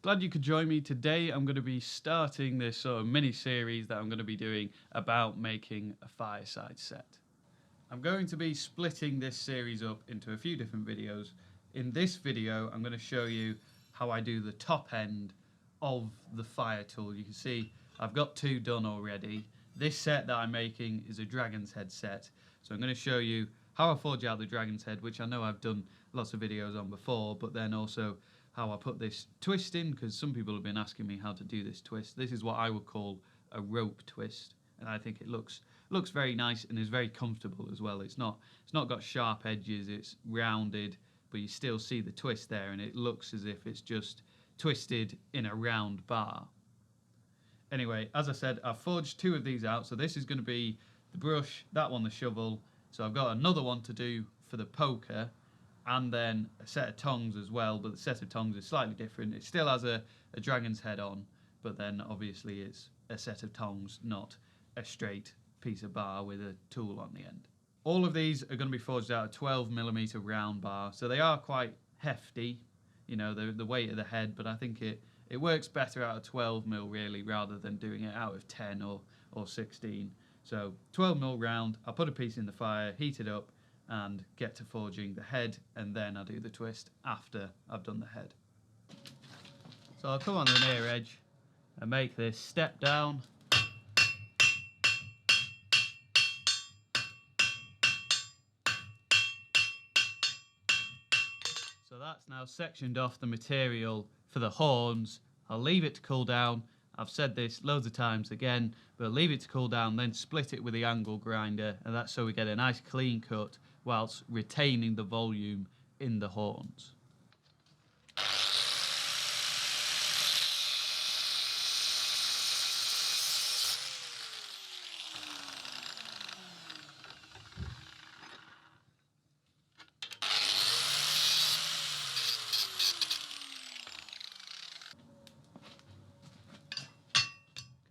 Glad you could join me. Today I'm going to be starting this sort of mini-series that I'm going to be doing about making a fireside set. I'm going to be splitting this series up into a few different videos. In this video I'm going to show you how I do the top end of the fire tool. You can see I've got two done already. This set that I'm making is a dragon's head set, so I'm going to show you how I forge out the dragon's head, which I know I've done lots of videos on before, but then also how I put this twist in, because some people have been asking me how to do this twist. This is what I would call a rope twist, and I think it looks very nice and is very comfortable as well. It's not got sharp edges, it's rounded, but you still see the twist there, and it looks as if it's just twisted in a round bar. Anyway, as I said, I've forged two of these out, so this is going to be the brush, that one the shovel, so I've got another one to do for the poker, and then a set of tongs as well, but the set of tongs is slightly different. It still has a dragon's head on, but then obviously it's a set of tongs, not a straight piece of bar with a tool on the end. All of these are going to be forged out of 12mm round bar, so they are quite hefty, you know, the weight of the head, but I think it works better out of 12mm really, rather than doing it out of 10 or 16. So 12mm round, I'll put a piece in the fire, heat it up, and get to forging the head, and then I'll do the twist after I've done the head. So I'll come on the near edge and make this step down. So that's now sectioned off the material for the horns. I'll leave it to cool down. I've said this loads of times again, but leave it to cool down, then split it with the angle grinder, and that's so we get a nice clean cut whilst retaining the volume in the horns.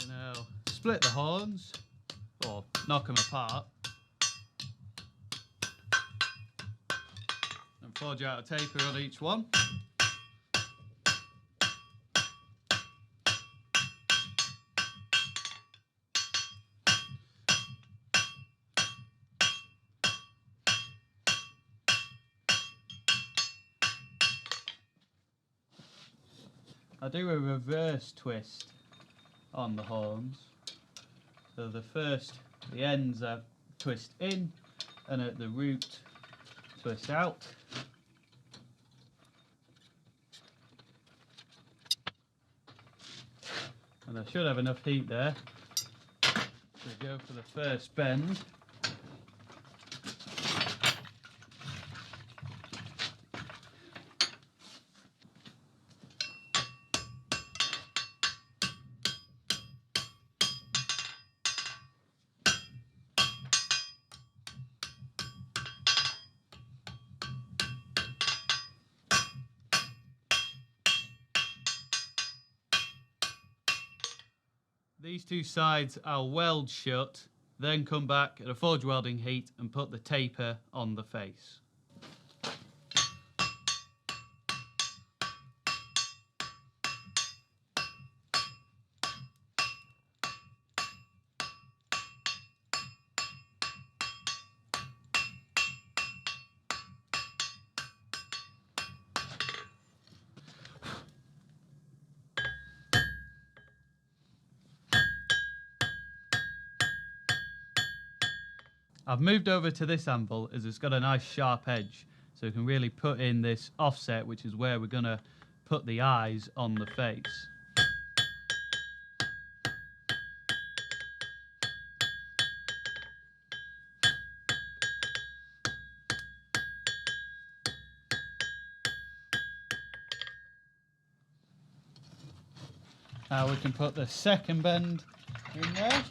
Now split the horns, or knock them apart, and forge out a taper on each one. I do a reverse twist on the horns. So the ends I twist in, and at the root twist out. And I should have enough heat there to go for the first bend. These two sides I'll weld shut, then come back at a forge welding heat and put the taper on the face. I've moved over to this anvil as it's got a nice sharp edge, so we can really put in this offset, which is where we're going to put the eyes on the face. Now we can put the second bend in there.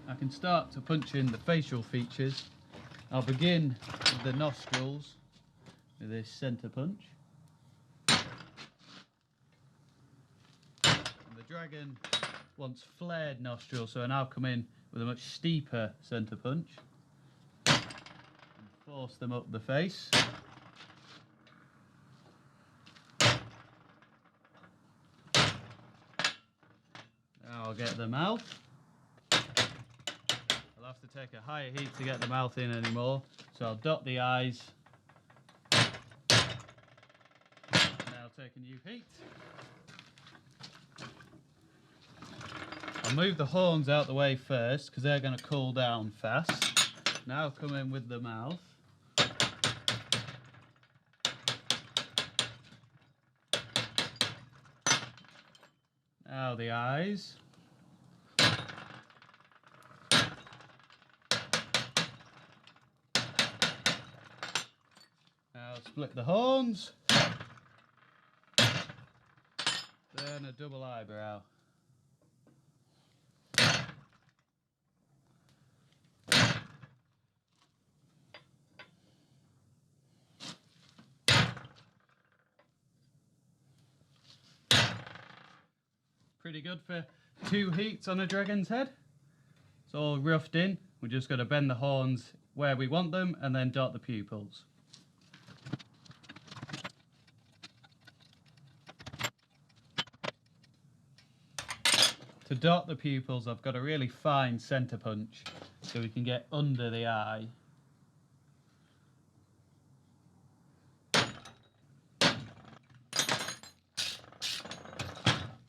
I can start to punch in the facial features. I'll begin with the nostrils with this centre punch. And the dragon wants flared nostrils, so I now come in with a much steeper centre punch and force them up the face. Now I'll get the mouth. I'll have to take a higher heat to get the mouth in anymore, so I'll dot the eyes. Now take a new heat. I'll move the horns out the way first because they're going to cool down fast. Now come in with the mouth. Now the eyes. Now split the horns. Then a double eyebrow. Pretty good for 2 heats on a dragon's head. It's all roughed in. We're just going to bend the horns where we want them and then dot the pupils. To dot the pupils, I've got a really fine centre punch so we can get under the eye.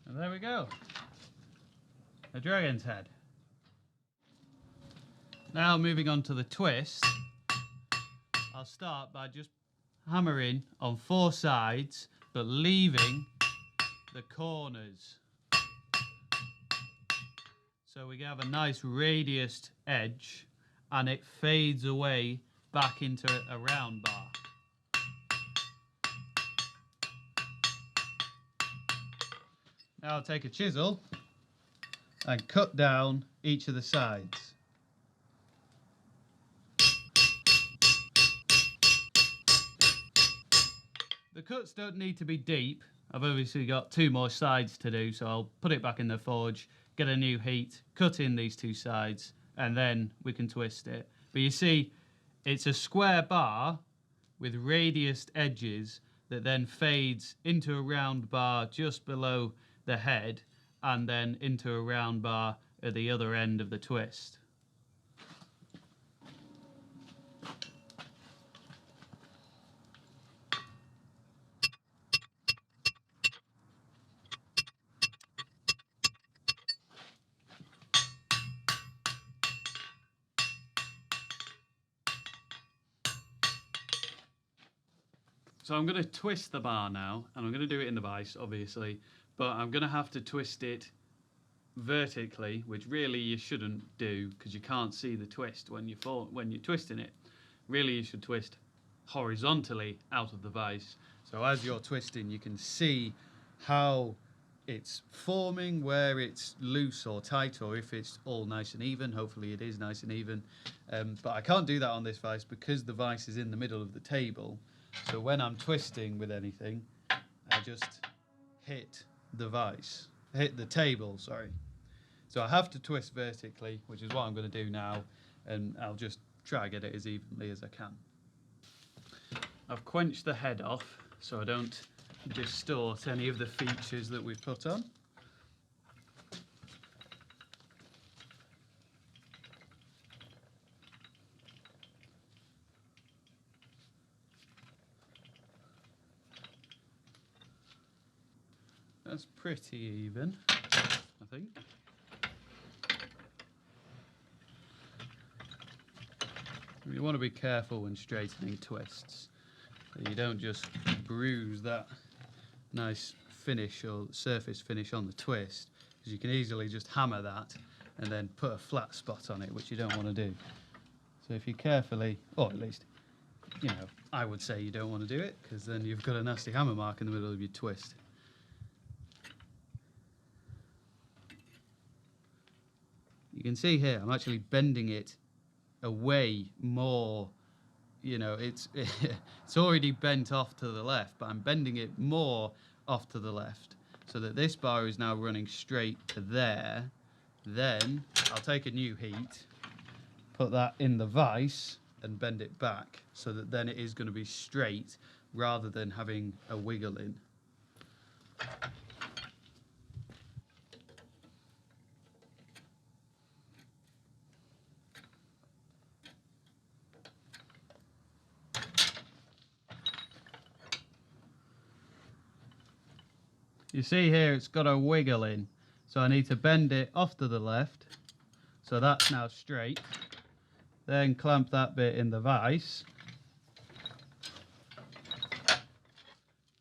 And there we go. A dragon's head. Now moving on to the twist, I'll start by just hammering on 4 sides but leaving the corners. So we have a nice radiused edge and it fades away back into a round bar. Now I'll take a chisel and cut down each of the sides. The cuts don't need to be deep. I've obviously got 2 more sides to do, so I'll put it back in the forge, get a new heat, cut in these 2 sides, and then we can twist it. But you see, it's a square bar with radiused edges that then fades into a round bar just below the head and then into a round bar at the other end of the twist. So I'm going to twist the bar now, and I'm going to do it in the vise, obviously, but I'm going to have to twist it vertically, which really you shouldn't do because you can't see the twist when you're twisting it. Really, you should twist horizontally out of the vise. So as you're twisting, you can see how it's forming, where it's loose or tight, or if it's all nice and even. Hopefully it is nice and even. But I can't do that on this vise because the vise is in the middle of the table. So when I'm twisting with anything, I just hit the table, sorry. So I have to twist vertically, which is what I'm going to do now, and I'll just try to get it as evenly as I can. I've quenched the head off so I don't distort any of the features that we've put on. That's pretty even, I think. You want to be careful when straightening twists, that you don't just bruise that nice finish or surface finish on the twist, because you can easily just hammer that and then put a flat spot on it, which you don't want to do. So if you carefully, or at least, you know, I would say you don't want to do it, because then you've got a nasty hammer mark in the middle of your twist. You can see here, I'm actually bending it away more. You know, it's it's already bent off to the left, but I'm bending it more off to the left so that this bar is now running straight to there. Then I'll take a new heat, put that in the vise and bend it back so that then it is going to be straight rather than having a wiggle in. You see here it's got a wiggle in, so I need to bend it off to the left, so that's now straight. Then clamp that bit in the vise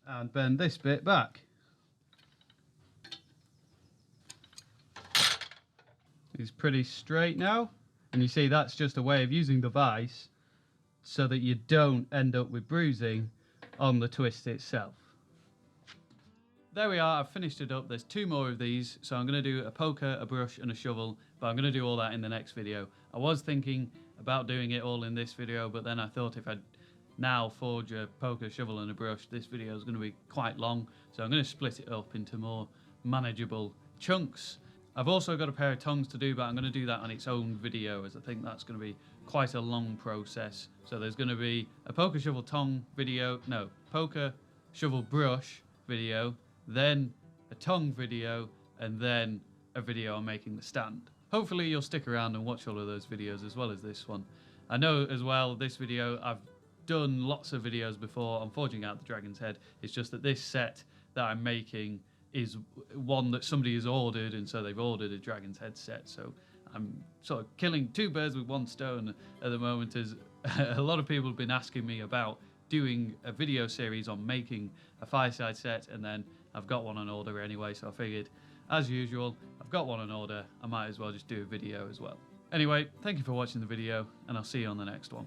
and bend this bit back. It's pretty straight now, and you see that's just a way of using the vise so that you don't end up with bruising on the twist itself. There we are, I've finished it up. There's 2 more of these, so I'm going to do a poker, a brush and a shovel, but I'm going to do all that in the next video. I was thinking about doing it all in this video, but then I thought if I'd now forge a poker, shovel and a brush, this video is going to be quite long, so I'm going to split it up into more manageable chunks. I've also got a pair of tongs to do, but I'm going to do that on its own video, as I think that's going to be quite a long process. So there's going to be a poker, shovel, tong video, no, poker, shovel, brush video, then a tong video, and then a video on making the stand. Hopefully you'll stick around and watch all of those videos as well as this one. I know as well this video, I've done lots of videos before on forging out the dragon's head. It's just that this set that I'm making is one that somebody has ordered, and so they've ordered a dragon's head set. So I'm sort of killing 2 birds with 1 stone at the moment, as a lot of people have been asking me about doing a video series on making a Fireside set, and then I've got one on order anyway, so I figured, as usual, I've got one on order, I might as well just do a video as well. Anyway, thank you for watching the video, and I'll see you on the next one.